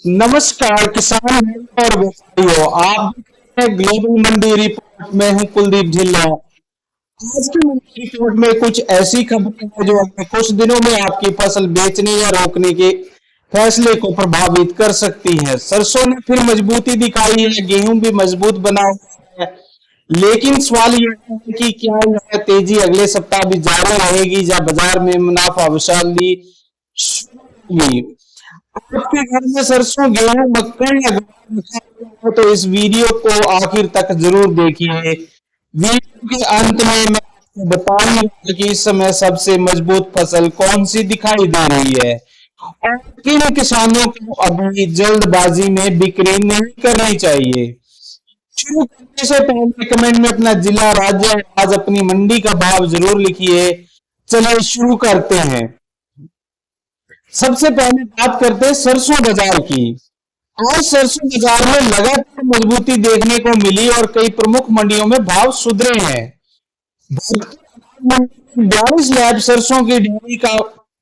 नमस्कार किसान और व्यापारियों, आप देख रहे हैं ग्लोबल मंडी रिपोर्ट में हूं कुलदीप ढिल्लों। आज की मंडी रिपोर्ट में कुछ ऐसी खबरें हैं जो अगले कुछ दिनों में आपकी फसल बेचने या रोकने के फैसले को प्रभावित कर सकती है। सरसों ने फिर मजबूती दिखाई है, गेहूं भी मजबूत बना हुआ है, लेकिन सवाल यह है कि क्या यह तेजी अगले सप्ताह भी जारी रहेगी या बाजार में मुनाफा वसूली शुरू होगी। आपके घर में सरसों गेहूं मक्का या गन्ना है तो इस वीडियो को आखिर तक जरूर देखिए। वीडियो के अंत में मैं आपको बताऊंगा कि इस समय सबसे मजबूत फसल कौन सी दिखाई दे रही है और किन किसानों को अभी जल्दबाजी में बिक्री नहीं करनी चाहिए। शुरू करने से पहले कमेंट में अपना जिला, राज्य और आज अपनी मंडी का भाव जरूर लिखिए। चलिए शुरू करते हैं। सबसे पहले बात करते हैं सरसों बाजार की। आज सरसों बाजार में लगातार मजबूती देखने को मिली और कई प्रमुख मंडियों में भाव सुधरे हैं। 42 लैब सरसों की ढेरी का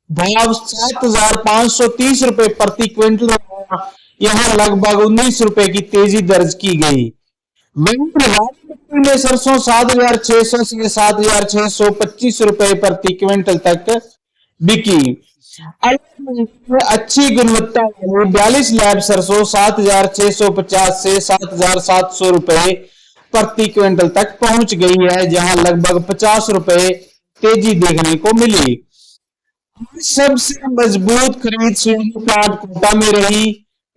भाव 7,530 रुपए प्रति क्विंटल रहा। यहाँ लगभग 19 रुपए की तेजी दर्ज की गई। वहीं राजस्थान में सरसों 7,600 से 7,625 रुपए प्रति क्विंटल तक बिकी। अच्छी गुणवत्ता वाली 42 लैब सरसों 7,650 से 7,700 रुपए प्रति क्विंटल तक पहुंच गई है, जहां लगभग 50 रुपए तेजी देखने को मिली। सबसे मजबूत खरीद सोनी प्लांट कोटा में रही,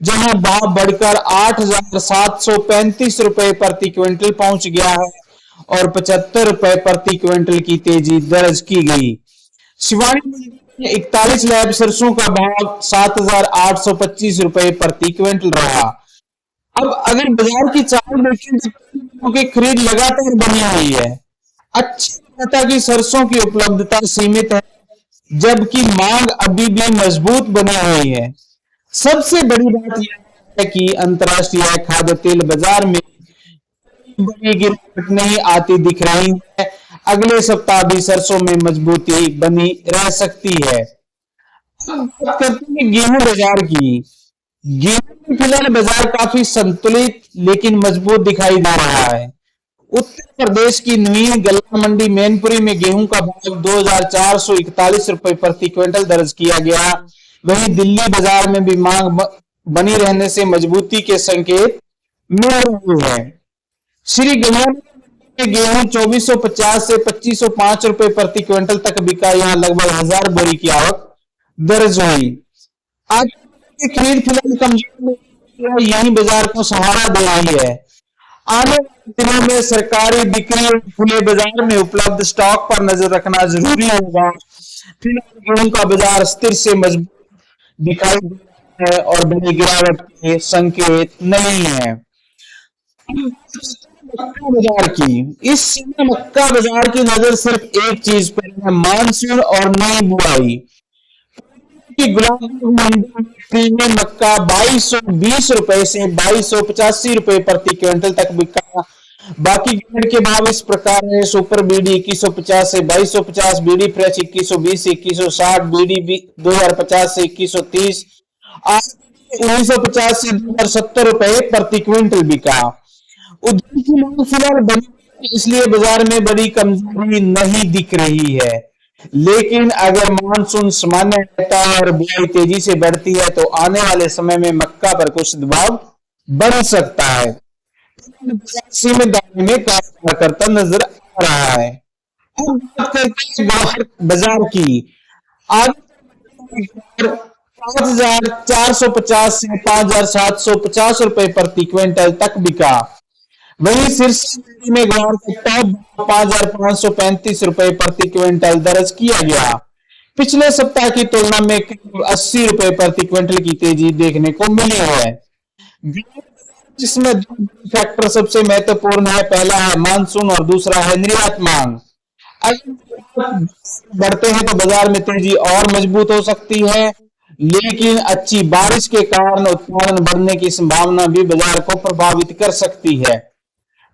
जहां भाव बढ़कर 8,735 रुपए प्रति क्विंटल पहुंच गया है और 75 रुपए प्रति क्विंटल की तेजी दर्ज की गई। शिवानी 41 लैब सरसों का भाव 7,825 रुपए प्रति क्विंटल रहा। अब अगर बाजार की चाल देखें तो की खरीद लगातार बनी हुई है। अच्छी गुणवत्ता की सरसों की उपलब्धता सीमित है, जबकि मांग अभी भी मजबूत बनी हुई है। सबसे बड़ी बात यह है कि अंतर्राष्ट्रीय खाद्य तेल बाजार में बड़ी गिरावट नहीं आती दिख रही है। अगले सप्ताह भी सरसों में मजबूती बनी रह सकती है। अब बात करते हैं गेहूं बाजार की। गेहूं फिलहाल बाजार काफी संतुलित लेकिन मजबूत दिखाई दे रहा है। उत्तर प्रदेश की नवीन गल्ला मंडी मैनपुरी में गेहूं का भाव 2,441 रुपए प्रति क्विंटल दर्ज किया गया। वहीं दिल्ली बाजार में भी मांग बनी रहने से मजबूती के संकेत मिल रहे हैं। श्री गंगानगर में गेहूं 2,450 से 2,505 रुपए प्रति क्विंटल तक बिका। यहाँ लगभग 1,000 बोरी की आवक दर्ज हुई। आज की खरीद फिलहाल कमजोर यही बाजार को सहारा दे रही है। आने वाले दिनों में सरकारी बिक्री और खुले बाजार में उपलब्ध स्टॉक पर नजर रखना जरूरी होगा। फिलहाल गेहूं का बाजार स्थिर से मजबूत दिखाई दे रहा है और बड़ी गिरावट के संकेत नहीं है। मक्का बाजार की इस समय मक्का बाजार की नजर सिर्फ एक चीज पर है, मानसून और नई बुआई की। गुलाब मंडी में प्रीमियम मक्का 2,220 रुपए से 2,285 रुपए प्रति क्विंटल तक बिका। बाकी ग्रेड के भाव इस प्रकार है। सुपर बीडी 2,150 से 2,250, बीडी फ्रेश 2,120 से 2,160, बीडी 2,050 से 2,130, 1,950 से 2,070 रुपए प्रति क्विंटल बिका। उद्योग की मांग फिलहाल बनी है, इसलिए बाजार में बड़ी कमजोरी नहीं दिख रही है। लेकिन अगर मानसून सामान्य रहता है और बुआई तेजी से बढ़ती है तो आने वाले समय में मक्का पर कुछ दबाव बढ़ सकता है। सीमित दाम में कारोबार करता नजर आ रहा है। अब बात करते हैं बाजार की। आज 5,450 से 5,750 रुपए प्रति क्विंटल तक बिका। वहीं सिरसा मंडी में ग्वार का टॉप 5,535 रुपए प्रति क्विंटल दर्ज किया गया। पिछले सप्ताह की तुलना में 80 रुपए प्रति क्विंटल की तेजी देखने को मिली है, जिसमें दो फैक्टर सबसे महत्वपूर्ण है। पहला है मानसून और दूसरा है निर्यात मांग। अगर बढ़ते हैं तो बाजार में तेजी और मजबूत हो सकती है, लेकिन अच्छी बारिश के कारण उत्पादन बढ़ने की संभावना भी बाजार को प्रभावित कर सकती है।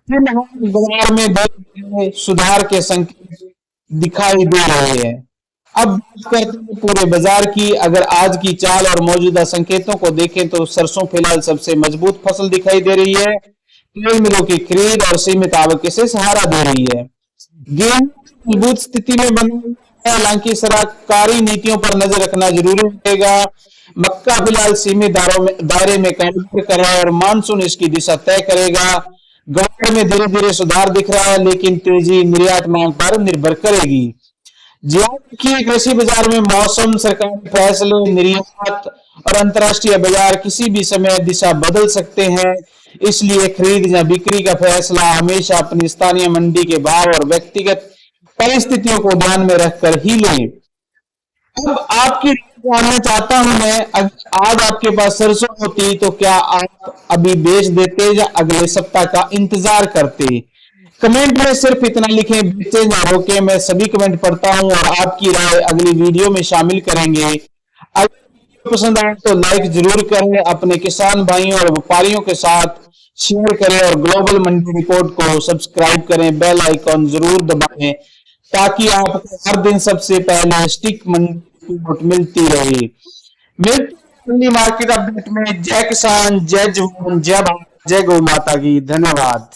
बाजार में सुधार के संकेत दिखाई दे रहे हैं। अब बात करते हैं पूरे बाजार की। अगर आज की चाल और मौजूदा संकेतों को देखें तो सरसों फिलहाल सबसे मजबूत फसल दिखाई दे रही है। तेल मिलों की खरीद और सीमित आवक इसे सहारा दे रही है। गेहूं मजबूत स्थिति में बना हुआ है, हालांकि सरकारी नीतियों पर नजर रखना जरूरी रहेगा। मक्का फिलहाल सीमित दायरे में कारोबार कर रहा है और मानसून इसकी दिशा तय करेगा। ग्वार में धीरे धीरे सुधार दिख रहा है, लेकिन तेजी निर्यात मांग पर निर्भर करेगी। ज्यादा की कृषि बाजार में मौसम, सरकारी फैसले, निर्यात और अंतर्राष्ट्रीय बाजार किसी भी समय दिशा बदल सकते हैं। इसलिए खरीद या बिक्री का फैसला हमेशा अपनी स्थानीय मंडी के भाव और व्यक्तिगत परिस्थितियों को ध्यान में रखकर ही लें। अब आपकी राय जानना चाहता हूं मैं, अगर आज आपके पास सरसों होती तो क्या आप अभी बेच देते या अगले सप्ताह का इंतजार करते? कमेंट में सिर्फ इतना लिखें, बेचे ना रोके। मैं सभी कमेंट पढ़ता हूं और आपकी राय अगली वीडियो में शामिल करेंगे। अगर वीडियो पसंद आए तो लाइक जरूर करें, अपने किसान भाइयों और व्यापारियों के साथ शेयर करें और ग्लोबल मंडी रिपोर्ट को सब्सक्राइब करें। बेल आइकॉन जरूर दबाएं ताकि आपको हर दिन सबसे पहले स्टिक मंडी रिपोर्ट मिलती रहे। मिलते हैं मार्केट अपडेट में। जय किसान, जय जवान, जय भारत, जय गौ माता की। धन्यवाद।